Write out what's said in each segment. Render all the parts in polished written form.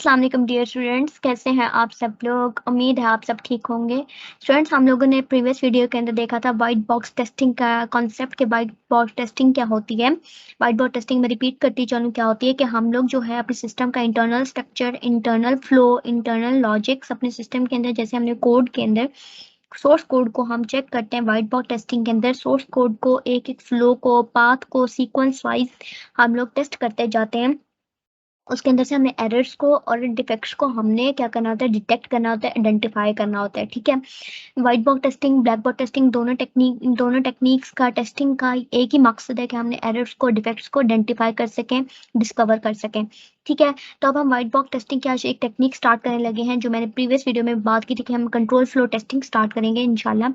अस्सलाम वालेकुम dear students, कैसे हैं आप सब लोग। उम्मीद है आप सब ठीक होंगे। स्टूडेंट्स, हम लोगों ने प्रीवियस वीडियो के अंदर देखा था वाइट बॉक्स टेस्टिंग का कॉन्सेप्ट के वाइट बॉक्स टेस्टिंग क्या होती है। वाइट बॉक्स टेस्टिंग में रिपीट करती चलूँ क्या होती है कि हम लोग जो है अपने सिस्टम का internal structure, internal flow, internal logics अपने सिस्टम के अंदर, जैसे हमने कोड के अंदर सोर्स कोड को हम चेक करते हैं वाइट बॉक्स टेस्टिंग के अंदर। सोर्स कोड को एक एक फ्लो को, पाथ को सीक्वेंस वाइज हम लोग टेस्ट करते जाते हैं। उसके अंदर से हमें एरर्स को और डिफेक्ट्स को हमने क्या करना होता है, डिटेक्ट करना होता है, आइडेंटिफाई करना होता है। ठीक है, white box testing, black box testing, दोनों टेक्निक्स का टेस्टिंग का एक ही मकसद है कि हमने एरर्स को, डिफेक्ट्स को आइडेंटिफाई कर सकें, डिस्कवर कर सकें। ठीक है, तो अब हम व्हाइट बॉक्स टेस्टिंग की आज एक टेक्निक स्टार्ट करने लगे हैं जो मैंने प्रीवियस वीडियो में बात की थी कि हम कंट्रोल फ्लो टेस्टिंग स्टार्ट करेंगे इंशाल्लाह।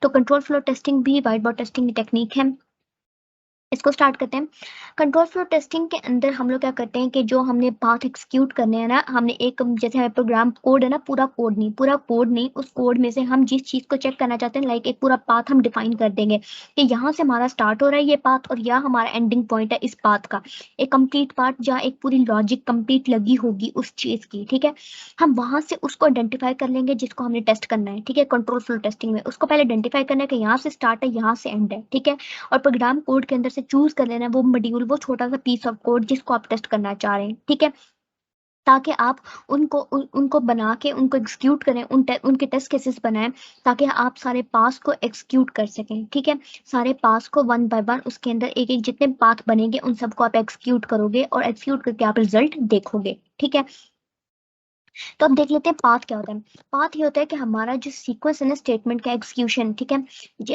तो कंट्रोल फ्लो टेस्टिंग भी व्हाइट बॉक्स टेस्टिंग की टेक्निक है। इसको स्टार्ट करते हैं। कंट्रोल फ्लो टेस्टिंग के अंदर हम लोग क्या करते हैं कि जो हमने पाथ एग्जीक्यूट करने हैं ना, हमने एक जैसे हमारे प्रोग्राम कोड है ना, पूरा कोड नहीं, उस कोड में से हम जिस चीज को चेक करना चाहते हैं, लाइक एक पूरा पाथ हम डिफाइन कर देंगे कि यहाँ से हमारा स्टार्ट हो रहा है ये पाथ और यहाँ हमारा एंडिंग पॉइंट है इस पाथ का। एक कंप्लीट पाथ जहाँ एक पूरी लॉजिक कंप्लीट लगी होगी उस चीज की। ठीक है, हम वहां से उसको आइडेंटिफाई कर लेंगे जिसको हमने टेस्ट करना है। ठीक है, कंट्रोल फ्लो टेस्टिंग में उसको पहले आइडेंटिफाई करना है कि यहाँ से स्टार्ट है, यहाँ से एंड है। ठीक है, और प्रोग्राम कोड के अंदर से चूज कर लेना है वो मॉड्यूल, वो छोटा सा पीस ऑफ कोड जिसको आप टेस्ट करना चाह रहे हैं। ठीक है, ताकि आप उनको बना के उनको एग्जीक्यूट करें, उनके टेस्ट केसेस बनाएं ताकि आप सारे पास को एग्जीक्यूट कर सकें। ठीक है, सारे पास को वन बाय वन उसके अंदर एक एक जितने पाथ बनेंगे उन सबको आप एग्जीक्यूट करोगे और एग्जीक्यूट करके आप रिजल्ट देखोगे। ठीक है, तो अब देख लेते हैं पाथ क्या होता है। पाथ ये होता है कि हमारा जो सीक्वेंस है ना स्टेटमेंट का एग्जीक्यूशन। ठीक है,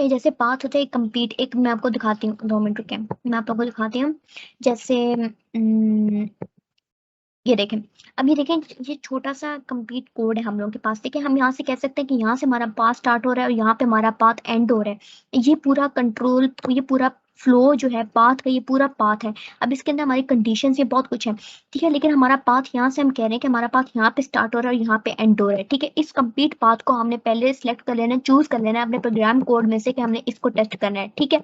जैसे पाथ होता है कंप्लीट, एक मैं आपको दिखाती हूँ, 2 मिनट रुके, मैं आप लोगों को दिखाती हूँ। जैसे ये देखें, अब ये देखें, ये छोटा सा कंप्लीट कोड है हम लोगों के पास। ठीक है, हम यहाँ से कह सकते हैं कि यहाँ से हमारा पाथ स्टार्ट हो रहा है और यहाँ पे हमारा पाथ एंड हो रहा है। ये पूरा कंट्रोल, ये पूरा फ्लो जो है पाथ का, ये पूरा पाथ है। अब इसके अंदर हमारी कंडीशंस, ये बहुत कुछ है। ठीक है, लेकिन हमारा पाथ यहाँ से हम कह रहे हैं कि हमारा पाथ यहाँ पे स्टार्ट हो रहा है और यहाँ पे एंड हो रहा है। ठीक है, इस कंप्लीट पाथ को हमने पहले सिलेक्ट कर लेना है, चूज कर लेना है अपने प्रोग्राम कोड में से कि हमने इसको टेस्ट करना है। ठीक है,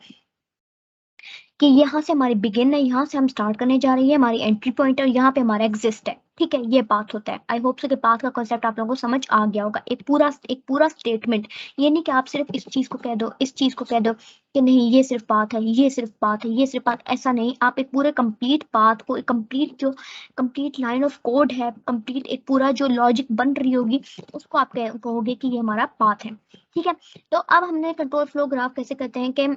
कि यहाँ से हमारी बिगिन है, यहाँ से हम स्टार्ट करने जा रही है, हमारी एंट्री पॉइंट है और यहाँ पे हमारा एग्जिस्ट है। ठीक है, ये पाथ होता है। आई होप सो कि पाथ का कॉन्सेप्ट आप लोगों को समझ आ गया होगा। एक पूरा स्टेटमेंट, ये नहीं कि आप सिर्फ इस चीज को कह दो, इस चीज को कह दो कि नहीं ये सिर्फ पाथ है, ये सिर्फ पाथ है, ये सिर्फ पाथ, ऐसा नहीं। आप एक पूरे कंप्लीट पाथ को, एक कंप्लीट जो कंप्लीट लाइन ऑफ कोड है, कंप्लीट एक पूरा जो लॉजिक बन रही होगी, उसको आप कहोगे कि ये हमारा पाथ है। ठीक है, तो अब हमने कंट्रोल फ्लो ग्राफ कैसे करते हैं कि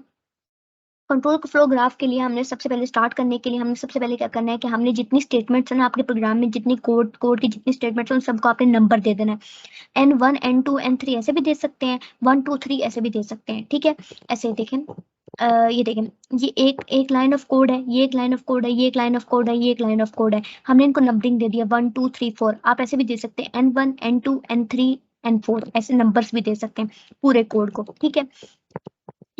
कंट्रोल फ्लो ग्राफ के लिए हमने सबसे पहले स्टार्ट करने के लिए हमने सबसे पहले क्या करना है कि हमने जितनी स्टेटमेंट्स है ना आपके प्रोग्राम में, जितनी कोड की जितनी स्टेटमेंट्स हैं उन सबको आपने नंबर दे देना है। N1 N2 N3 ऐसे भी दे सकते हैं, 1 2 3 ऐसे भी दे सकते हैं। ठीक है, ऐसे देखें, ये देखें, ये एक एक लाइन ऑफ कोड है, ये एक लाइन ऑफ कोड है, ये एक लाइन ऑफ कोड है, ये एक लाइन ऑफ कोड है। हमने इनको नंबरिंग दे दिया 1 2 3 4। आप ऐसे भी दे सकते हैं N1 N2 N3 N4, ऐसे नंबर्स भी दे सकते हैं पूरे कोड को। ठीक है,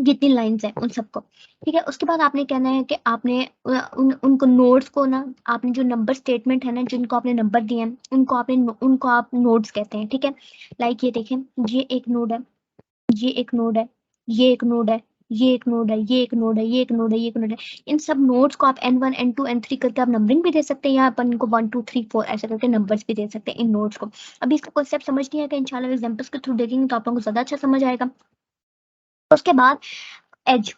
जितनी लाइंस है उन सबको। ठीक है, उसके बाद आपने कहना है कि आपने उनको नोड्स को ना, आपने जो नंबर स्टेटमेंट है ना, जिनको आपने नंबर दिए हैं उनको आप नोड्स कहते हैं। ठीक है, लाइक ये देखें, ये एक नोड है, ये एक नोड है, ये एक नोड है, ये एक नोड है, ये एक नोड है, ये एक नोड है, ये एक नोड है। इन सब नोड्स को आप N1 N2 N3 करके आप नंबरिंग भी दे सकते हैं, या अपन इनको 1 2 3 4 ऐसे करके नंबर्स भी दे सकते हैं इन नोड्स को। अभी इसका कॉन्सेप्ट समझ नहीं आएगा, इंशाल्लाह एग्जांपल्स के थ्रू देखेंगे तो आप लोगों को ज्यादा अच्छा समझ आएगा। उसके बाद एज,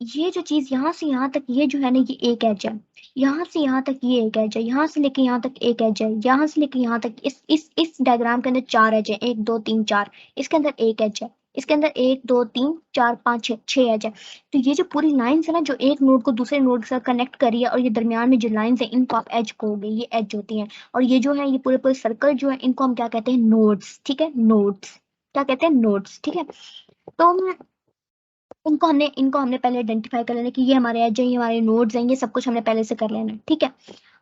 ये जो चीज यहाँ से यहाँ तक, ये जो है ना, ये एक एज है। यहाँ से यहाँ तक ये एक एज है, यहाँ से लेके यहाँ तक एक एज है, यहाँ से लेके यहाँ तक, इस डायग्राम के अंदर 4 एज है, 1 2 3 4। इसके अंदर एक एज है, इसके अंदर 1 2 3 4 5 6 एज है। तो ये जो पूरी लाइंस है ना, जो एक नोड को दूसरे नोड के साथ कनेक्ट करी है, और ये दरमियान में जो लाइंस है इनको आप एज कहोगे, ये एज होती हैं। और ये जो है, ये पूरे पूरे सर्कल जो है, इनको हम क्या कहते हैं, नोड्स। ठीक है, नोड्स, क्या कहते हैं, नोड्स। ठीक है, तो इनको हमने पहले आइडेंटिफाई कर लेना कि ये हमारे एज है, ये हमारे नोड्स हैं, ये सब कुछ हमने पहले से कर लेना है। ठीक है,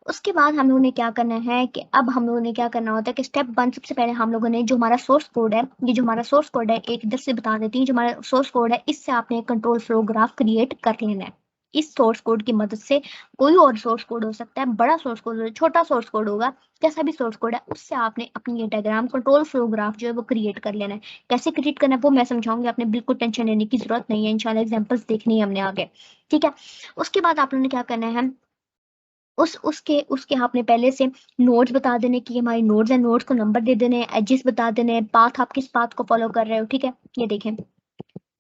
उसके बाद हम लोगों ने क्या करना है कि अब हम लोगों ने क्या करना होता है कि स्टेप 1, सबसे पहले हम लोगों ने जो हमारा सोर्स कोड है, ये जो हमारा सोर्स कोड है, एक इधर से बता देती हूँ, जो हमारा सोर्स कोड है, इससे आपने कंट्रोल फ्लो ग्राफ क्रिएट कर लेना है। इस सोर्स कोड की मदद से, कोई और सोर्स कोड हो सकता है, बड़ा सोर्स कोड हो, छोटा सोर्स कोड होगा, जैसा भी सोर्स कोड है, उससे आपने अपनी ये डायग्राम, कंट्रोल फ्लो ग्राफ जो है वो क्रिएट कर लेना है। कैसे क्रिएट करना है वो मैं समझाऊंगी, आपने बिल्कुल टेंशन लेने की जरूरत नहीं है, इंशाल्लाह एग्जांपल्स देखनी है हमने आगे। ठीक है, उसके बाद आप लोगों ने क्या करना है, उसके आपने पहले से नोड्स बता देने कि हमारे नोड्स हैं, नोड्स को नंबर दे देने, एजेस बता देने, पाथ आप किस पाथ को फॉलो कर रहे हो, ठीक है। ये देखें,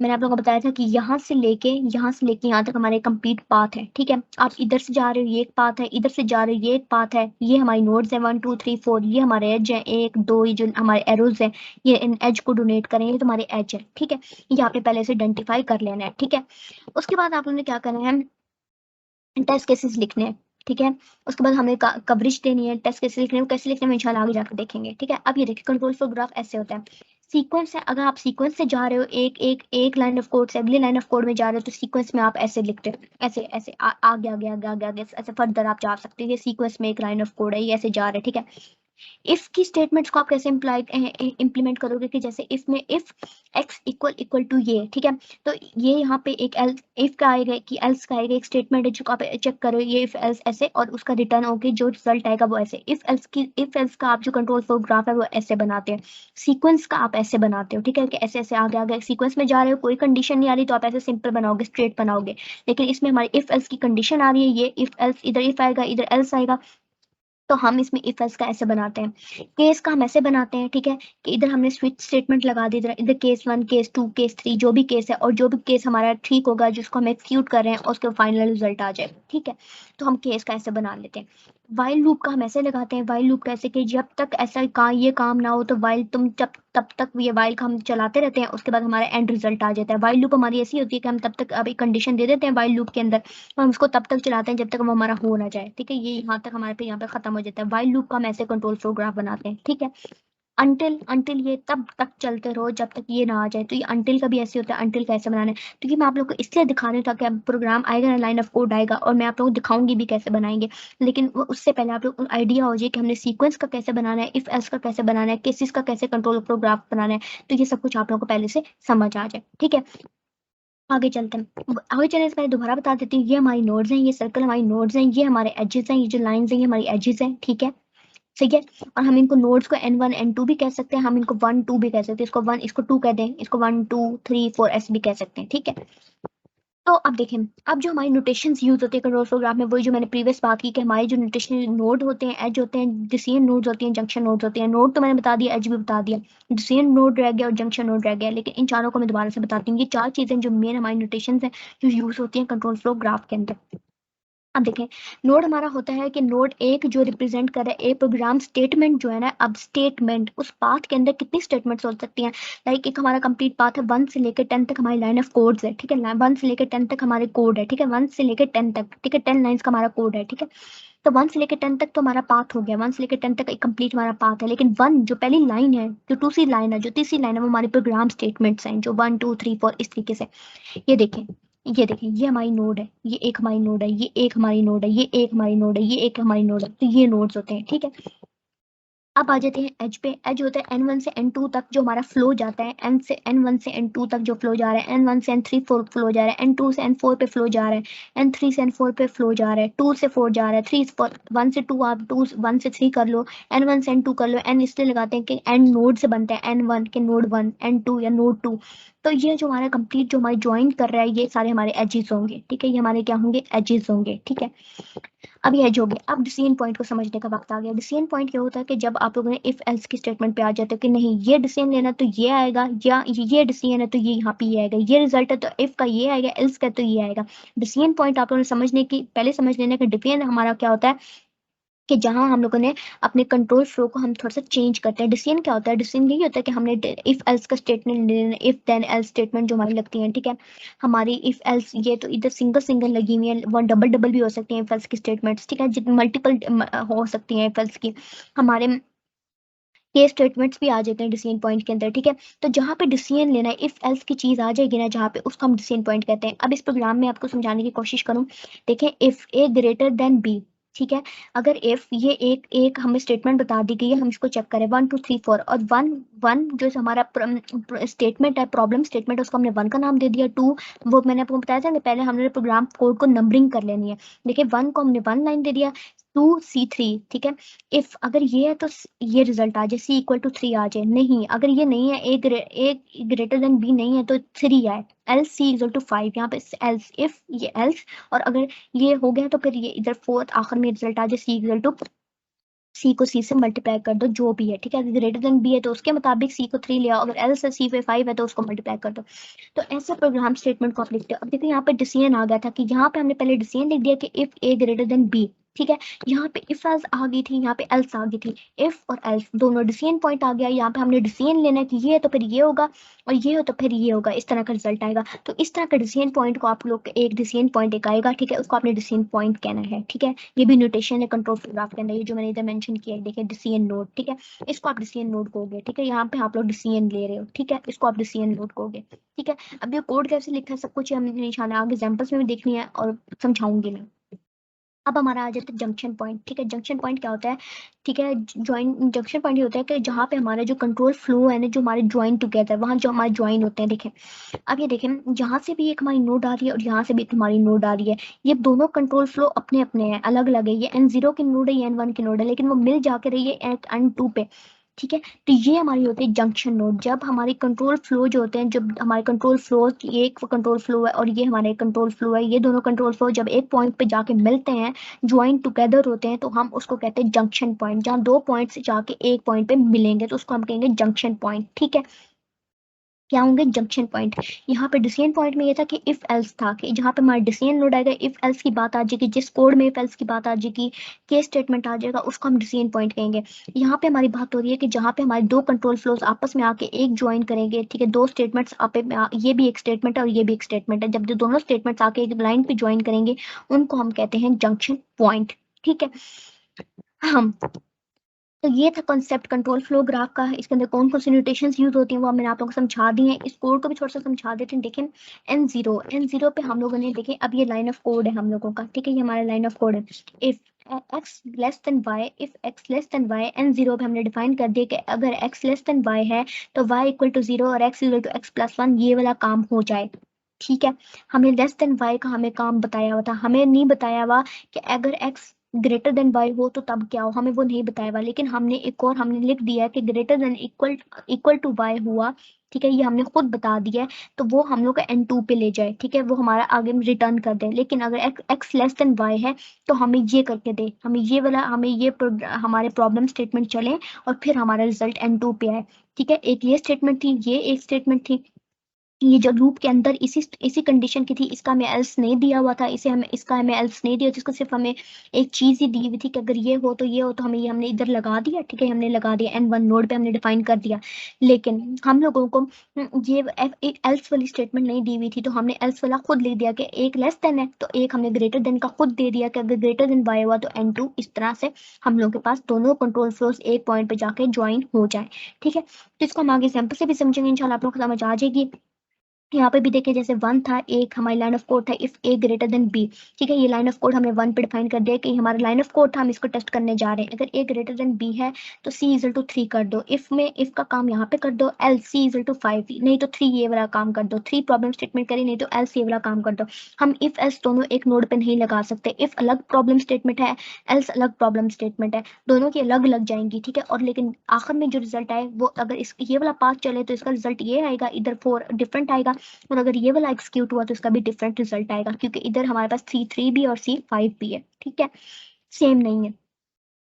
मैंने आप लोगों को बताया था कि यहाँ से लेके यहाँ तक हमारे कंप्लीट पाथ है, ठीक है। आप इधर से जा रहे हो, ये एक पाथ है, इधर से जा रहे हो, ये एक पाथ है, ये हमारी नोड्स है 1 2 3 4, ये हमारे एज है 1 2, ये जो हमारे एरोज है, ये इन एज को डोनेट करें, ये तुम्हारे एज है, ठीक है। ये आपने पहले से आइडेंटिफाई कर लेना है, ठीक है। उसके बाद आप लोगों ने क्या करना है, टेस्ट केसेस लिखने हैं, ठीक है। उसके बाद हमें कवरेज देनी है, टेस्ट केसेस लिखने में, कैसे लिखने में इंशाल्लाह आगे जाकर देखेंगे, ठीक है। अब ये देखिए कंट्रोल फ्लो ग्राफ ऐसे होता है, सीक्वेंस है, अगर आप सीक्वेंस से जा रहे हो, एक लाइन ऑफ कोड से अगली लाइन ऑफ कोड में जा रहे हो, तो सीक्वेंस में आप ऐसे लिखते हो, ऐसे ऐसे आगे आगे आगे आगे आगे ऐसे फर्दर आप जा सकते हो, ये सीक्वेंस में एक लाइन ऑफ कोड है, ये ऐसे जा रहे हैं, ठीक है। इफ की स्टेटमेंट्स को आप कैसे इंप्लीमेंट करोगे, कि जैसे इफ में इफ x इक्वल टू ये, ठीक है। तो ये यहाँ पे एक एल्स इफ का आएगा कि एल्स का आएगा, एक स्टेटमेंट है जो आप चेक करो, ये इफ एल्स ऐसे, और उसका रिटर्न होके जो रिजल्ट आएगा वो ऐसे। इफ एल्स का आप जो कंट्रोल फ्लो ग्राफ है वो ऐसे बनाते हैं, सीक्वेंस का आप ऐसे बनाते हो, ठीक है, कि ऐसे ऐसे आगे आगे सीक्वेंस में जा रहे हो, कोई कंडीशन नहीं आ रही तो आप ऐसे सिंपल बनाओगे, स्ट्रेट बनाओगे। लेकिन इसमें हमारी इफ एल्स की कंडीशन आ रही है, ये इफ एल्स, इधर इफ आएगा इधर एल्स आएगा, तो हम इसमें इफ एल्स का ऐसे बनाते हैं। केस का हम ऐसे बनाते हैं, ठीक है, कि इधर हमने स्विच स्टेटमेंट लगा दी, इधर इधर केस 1 केस 2 केस 3 जो भी केस है, और जो भी केस हमारा ठीक होगा जिसको हम एक्सिक्यूट कर रहे हैं उसके फाइनल रिजल्ट आ जाए, ठीक है। तो हम केस का ऐसे बना लेते हैं। वाइल लूप का हम ऐसे लगाते हैं, वाइल लूप कैसे, कि जब तक ऐसा ये काम ना हो तो वाइल तुम जब तब तक ये वाइल का हम चलाते रहते हैं, उसके बाद हमारा एंड रिजल्ट आ जाता है। वाइल लूप हमारी ऐसी होती है कि हम तब तक अब एक कंडीशन दे देते हैं वाइल लूप के अंदर, हम उसको तब तक चलाते हैं जब तक वो हमारा हो ना जाए, ठीक है। ये यहाँ तक हमारे पे यहाँ पे खत्म हो जाता है। वाइल लूप का हम ऐसे कंट्रोल फ्लो ग्राफ बनाते हैं, ठीक है। अंटिल अंटिल ये तब तक चलते रहो जब तक ये ना आ जाए, तो ये अंटिल का भी ऐसे होता है। अंटिल कैसे बनाना है, क्योंकि मैं आप लोग को इसलिए दिखा रही हूँ ताकि अब प्रोग्राम आएगा ना, लाइन ऑफ कोड आएगा, और मैं आप लोगों को दिखाऊंगी भी कैसे बनाएंगे। लेकिन उससे पहले आप लोग आइडिया हो जाए कि हमने सीक्वेंस का कैसे बनाना है, इफ एल्स का कैसे बनाना है, केसेस का कैसे कंट्रोल फ्लो ग्राफ बनाना है, तो ये सब कुछ आप लोगों को पहले से समझ आ जाए, ठीक है। आगे चलते हैं, आगे चलने से पहले दोबारा बता देती हूँ, ये हमारी नोड्स हैं, ये सर्कल हमारी नोड्स हैं, ये हमारे एजेस हैं, ये जो लाइंस हैं ये हमारी एजेस हैं, ठीक है, सही है। और हम इनको नोड्स को n1 n2 भी कह सकते हैं, हम इनको 1 2 भी कह सकते हैं, इसको 1 इसको 2 कह दें, इसको 1 2 3 4 ऐसे भी कह सकते हैं, ठीक है। तो अब देखें, अब जो हमारी नोटेशंस यूज होते हैं कंट्रोल फ्लो ग्राफ में, वही जो मैंने प्रीवियस बात की कि हमारे जो नोटेशनल नोड होते हैं, एज होते हैं, डिसीजन नोड्स होती हैं, जंक्शन नोड्स होती हैं। नोड तो मैंने बता दिया, एज भी बता दिया, डिसीजन नोड रह गया और जंक्शन नोड रह गया, लेकिन इन चारों को मैं दोबारा से बताती हूँ। ये 4 चीजें जो मेन हमारी नोटेशंस हैं जो यूज होती हैं कंट्रोल फ्लो ग्राफ के अंदर। अब देखें, नोड हमारा होता है कि नोड एक जो रिप्रेजेंट कर रहा है ए प्रोग्राम स्टेटमेंट जो है ना, अब स्टेटमेंट उस पाथ के अंदर कितनी स्टेटमेंट्स हो सकती हैं। लाइक एक हमारा कंप्लीट पाथ है 1 से लेकर 10 तक हमारी लाइन ऑफ कोड्स है, ठीक है, 1 से लेकर 10 तक हमारे कोड है, ठीक है, 1 से लेकर 10 तक, ठीक है, 10 लाइंस का हमारा कोड है, ठीक है। तो 1 से लेकर 10 तक तो हमारा पाथ हो गया, 1 से लेकर 10 तक एक कंप्लीट हमारा पाथ है। लेकिन 1 जो पहली लाइन है, जो दूसरी लाइन है, जो तीसरी लाइन है, वो हमारी प्रोग्राम स्टेटमेंट्स हैं, जो 1 2 3 4 इस तरीके से। ये देखें, ये देखें, ये हमारी नोड है, ये एक हमारी नोड है, ये एक हमारी नोड है, ये एक हमारी नोड है, ये एक हमारी नोड है, तो ये नोड्स होते हैं, ठीक है। अब आ जाते हैं एज पे। एज होता है n1 से n2 तक जो हमारा फ्लो जाता है, n1 से n2 तक जो फ्लो जा रहा है, n1 से n3 फ्लो जा रहा है, n2 से n4 पे फ्लो जा रहा है, n3 से n4 पे फ्लो जा रहा है, 2 से 4 जा रहा है, 3 1 से 2, आप 2 1 से 3 कर लो, n1 से n2 कर लो। n इसलिए लगाते हैं कि n नोड से बनता है, n1 के नोड 1, n2 या नोड 2। तो ये जो हमारा कंप्लीट जो हमारे ज्वाइन कर रहा है, ये सारे हमारे एजेस होंगे, ठीक है, ये हमारे क्या होंगे, एजेस होंगे, ठीक है। अब ये एज हो गया। अब डिसीजन पॉइंट को समझने का वक्त आ गया। डिसीजन पॉइंट क्या होता है कि जब आप लोगों ने इफ एल्स की स्टेटमेंट पे आ जाते हो कि नहीं ये डिसीजन लेना तो ये आएगा, या ये डिसीजन है तो ये यहाँ पे ये आएगा, ये रिजल्ट है तो इफ का ये आएगा, एल्स का तो ये आएगा। डिसीजन पॉइंट आप लोगों ने समझने की पहले समझ लेना कि डिसीजन हमारा क्या होता है, कि जहां हम लोगों ने अपने कंट्रोल फ्लो को हम थोड़ा सा चेंज करते हैं। डिसीजन क्या होता है, डिसीजन यही होता है कि हमने इफ एल्स का स्टेटमेंट लेना, इफ देन एल्स स्टेटमेंट जो हमारी लगती हैं, ठीक है। हमारी इफ एल्स ये तो इधर सिंगल सिंगल लगी हुई है, वन डबल डबल भी हो सकती है इफ एल्स की स्टेटमेंट्स, ठीक है, जितनी मल्टीपल हो सकती हैं इफ एल्स की। हमारे ये स्टेटमेंट्स भी आ जाते हैं डिसीजन पॉइंट के अंदर, ठीक है। तो जहाँ पे डिसीजन लेना है, इफ एल्स की चीज आ जाएगी ना जहाँ पे, उसको हम डिसीजन पॉइंट कहते हैं। अब इस प्रोग्राम में आपको समझाने की कोशिश करूँ, देखें, if A greater than B, ठीक है। अगर इफ ये एक एक हमें स्टेटमेंट बता दी गई है, हम इसको चेक करें 1 2 3 4, और वन वन जो हमारा स्टेटमेंट है, प्रॉब्लम स्टेटमेंट, उसको हमने 1 का नाम दे दिया। 2 वो मैंने आपको बताया था कि पहले हमने प्रोग्राम कोड को नंबरिंग कर लेनी है। देखिए 1 को हमने 1 लाइन दे दिया, 2C3, ठीक है। इफ अगर ये है तो ये रिजल्ट आ जाए C=3 आ जाए, नहीं अगर ये नहीं है, ए ग्रेटर देन बी नहीं है तो 3 आए, एल्स C=5, यहाँ पे एल्स, इफ ये एल्स, और अगर ये हो गया तो फिर ये इधर फोर्थ आखिर में रिजल्ट आ जाए सी को सी से मल्टीप्लाई कर दो जो भी है, ठीक है। अगर ग्रेटर देन बी है तो उसके मुताबिक सी को 3 ले आओ, अगर एल से सी पे 5 है तो उसको मल्टीप्लाई कर दो। तो ऐसे प्रोग्राम स्टेटमेंट को आप लिखते हो। अब देखो यहाँ पे डिसीजन आ गया था कि यहाँ पे हमने पहले डिसीजन लिख दिया कि if A greater than B, ठीक है। यहाँ पे इफ एल्स आ गई थी, यहाँ पे एल्स आ गई थी, इफ और एल्स दोनों डिसीजन पॉइंट आ गया। यहाँ पे हमने डिसीजन लेना है कि ये है तो फिर ये होगा, और ये हो तो फिर ये होगा, इस तरह का रिजल्ट आएगा। तो इस तरह का डिसीजन पॉइंट को आप लोग, एक डिसीजन पॉइंट एक आएगा, ठीक है, उसको आपने डिसीजन पॉइंट कहना है, ठीक है। ये भी नोटेशन है कंट्रोल फ्लो ग्राफ के अंदर, ये जो मैंने इधर मेंशन किया है, देखिए डिसीजन नोड, ठीक है। इसको आप डिसीजन नोड कहोगे, ठीक है। यहाँ पे आप लोग डिसीजन ले रहे हो, ठीक है, इसको आप डिसीजन नोड कहोगे, ठीक है। अब ये कोड कैसे लिखा है सब कुछ हमने इंशाल्लाह आगे एग्जांपल्स में भी देखनी है और समझाऊंगी मैं। अब हमारा आ जाता है जंक्शन पॉइंट, ठीक है। जंक्शन पॉइंट क्या होता है, ठीक है, ज्वाइन जंक्शन पॉइंट ये होता है कि जहाँ पे हमारा जो कंट्रोल फ्लो है ना, जो हमारे ज्वाइन टुगेदर, वहाँ जो हमारे ज्वाइन होते हैं, देखें। अब ये देखें, जहाँ से भी एक हमारी नोड आ रही है और यहाँ से भी एक हमारी नोड आ रही है, ये दोनों कंट्रोल फ्लो अपने अपने हैं, अलग अलग है। ये N0 की नोड है, ये N1 की नोड है, लेकिन वो मिल जाके रही है N2 पे, ठीक है। तो ये हमारी होती है जंक्शन नोड। जब हमारी कंट्रोल फ्लो जो होते हैं, जब हमारे कंट्रोल फ्लो, ये एक कंट्रोल फ्लो है और ये हमारे कंट्रोल फ्लो है, ये दोनों कंट्रोल फ्लो जब एक पॉइंट पे जाके मिलते हैं, ज्वाइन टुगेदर होते हैं, तो हम उसको कहते हैं जंक्शन पॉइंट। जहाँ दो पॉइंट्स जाके एक पॉइंट पे मिलेंगे तो उसको हम कहेंगे जंक्शन पॉइंट, ठीक है। क्या होंगे जंक्शन पॉइंट। यहाँ पे डिसीजन पॉइंट में ये था कि इफ एल्स था, कि जहाँ पे हमारा डिसीजन नोड आएगा, इफ एल्स की बात आ जाएगी, जिस कोड में इफ एल्स की बात आ जाएगी, केस स्टेटमेंट आ जाएगा, उसको हम डिसीजन पॉइंट कहेंगे। यहाँ पे हमारी बात हो रही है कि जहाँ पे हमारे दो कंट्रोल फ्लोज आपस में आके एक ज्वाइन करेंगे, ठीक है, दो स्टेटमेंट्स आपे ये भी एक स्टेटमेंट है और ये भी एक स्टेटमेंट है, जब जो दोनों स्टेटमेंट्स आके एक लाइन पे ज्वाइन करेंगे उनको हम कहते हैं जंक्शन पॉइंट, ठीक है। हम तो ये था कॉन्सेप्ट कंट्रोल फ्लो ग्राफ का। इसके अंदर कौन कौन सी नोटेशंस यूज होती हैं वो मैंने आप लोगों को समझा दी हैं। इस कोड को भी थोड़ा सा समझा देते हैं। देखें N0 पे हम लोगों ने, देखें अब ये लाइन ऑफ कोड है हम लोगों का, ठीक है, ये हमारा लाइन ऑफ कोड है। If x less than y, if x less than y, N0 पे हमने डिफाइन कर दिया कि अगर x लेस देन y है तो y इक्वल टू 0 और x इक्वल टू x+1 ये वाला काम हो जाए, ठीक है। हमने लेस देन y का हमें काम बताया हुआ था, हमें नहीं बताया हुआ कि अगर x ग्रेटर देन वाई हो तो तब क्या हो, हमें वो नहीं बताया हुआ। लेकिन हमने एक और हमने लिख दिया है कि greater than equal to Y हुआ, ठीक है, ये हमने खुद बता दिया है। तो वो हम लोग का N2 पे ले जाए, ठीक है, वो हमारा आगे में रिटर्न कर दे। लेकिन अगर x लेस देन वाई है तो हमें ये करके दे, हमें ये वाला, हमें ये हमारे प्रॉब्लम स्टेटमेंट चले और फिर हमारा रिजल्ट N2 पे आए, ठीक है। एक ये स्टेटमेंट थी, ये एक स्टेटमेंट थी, ये जो लूप के अंदर इसी इसी कंडीशन की थी, इसका हमें एल्स नहीं दिया हुआ था, इसे हमें, इसका हमें एल्स नहीं दिया, जिसको सिर्फ हमें एक चीज ही दी हुई थी कि अगर ये हो तो ये हो, तो हमें ये हमने इधर लगा दिया, ठीक है, हमने लगा दिया N1 नोड पे हमने डिफाइन कर दिया। लेकिन हम लोगों को ये एक एल्स वाली स्टेटमेंट नहीं दी हुई थी, तो हमने एल्स वाला खुद लिख दिया कि एक लेस देन है तो एक हमने ग्रेटर देन का खुद दे दिया कि अगर ग्रेटर देन वाई हुआ तो N2। इस तरह से हम लोगों के पास दोनों कंट्रोल फ्लोस एक पॉइंट पे जाके ज्वाइन हो जाए, ठीक है। तो इसको हम आगे सैंपल से भी समझेंगे, इंशाल्लाह आप लोग को समझ आ जाएगी। यहाँ पे भी देखिए, जैसे वन था, एक हमारी लाइन ऑफ कोड था if A greater than B, ठीक है। ये लाइन ऑफ कोड हमने वन पे डिफाइन कर दिया कि हमारा लाइन ऑफ कोड था, हम इसको टेस्ट करने जा रहे हैं। अगर ए ग्रेटर देन बी है तो सी इजल टू 3 कर दो, इफ में इफ का काम यहाँ पे कर दो, एल सी इजल टू 5, नहीं तो 3 ये वाला काम कर दो, 3 प्रॉब्लम स्टेटमेंट करी, नहीं तो एल सी वाला काम कर दो। हम इफ एल्स दोनों एक नोड पे नहीं लगा सकते, इफ अलग प्रॉब्लम स्टेटमेंट है, एल्स अलग प्रॉब्लम स्टेटमेंट है, दोनों की अलग अलग जाएंगी, ठीक है। और लेकिन आखिर में जो रिजल्ट आए वो, अगर इस ये वाला पाथ चले तो इसका रिजल्ट ये आएगा, इधर 4 डिफरेंट आएगा, और अगर ये वाला एग्जीक्यूट हुआ तो इसका भी डिफरेंट रिजल्ट आएगा, क्योंकि इधर हमारे पास C3 भी और C5 भी है, ठीक है, सेम नहीं है।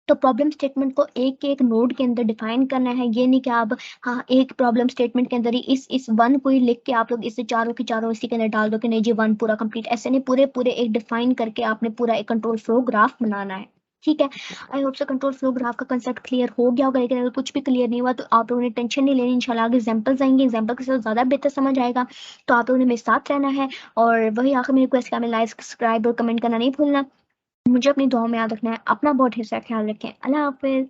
तो प्रॉब्लम स्टेटमेंट को एक एक नोड के अंदर डिफाइन करना है, ये नहीं कि आप, हाँ, एक प्रॉब्लम स्टेटमेंट के अंदर ही इस वन को ही लिख के आप लोग इसे चारों के चारों इसी के अंदर डाल दो कि नहीं जी वन पूरा कंप्लीट, ऐसे नहीं, पूरे पूरे एक डिफाइन करके आपने पूरा एक कंट्रोल फ्लो ग्राफ बनाना है, ठीक है। आई होप से कंट्रोल फ्लो ग्राफ का कंसेप्ट क्लियर हो गया होगा। लेकिन अगर कुछ भी क्लियर नहीं हुआ तो आप लोगों ने टेंशन नहीं लेनी, इंशाल्लाह आगे एग्जांपल्स आएंगे, एग्जांपल के साथ ज़्यादा बेहतर समझ आएगा। तो आप लोगों ने मेरे साथ रहना है, और वही आखिर में रिक्वेस्ट, हमें लाइक, सब्सक्राइब और कमेंट करना नहीं भूलना। मुझे अपनी दुआओं में याद रखना है। अपना बहुत हिस्सा ख्याल रखें। अल्लाह हाफिज़।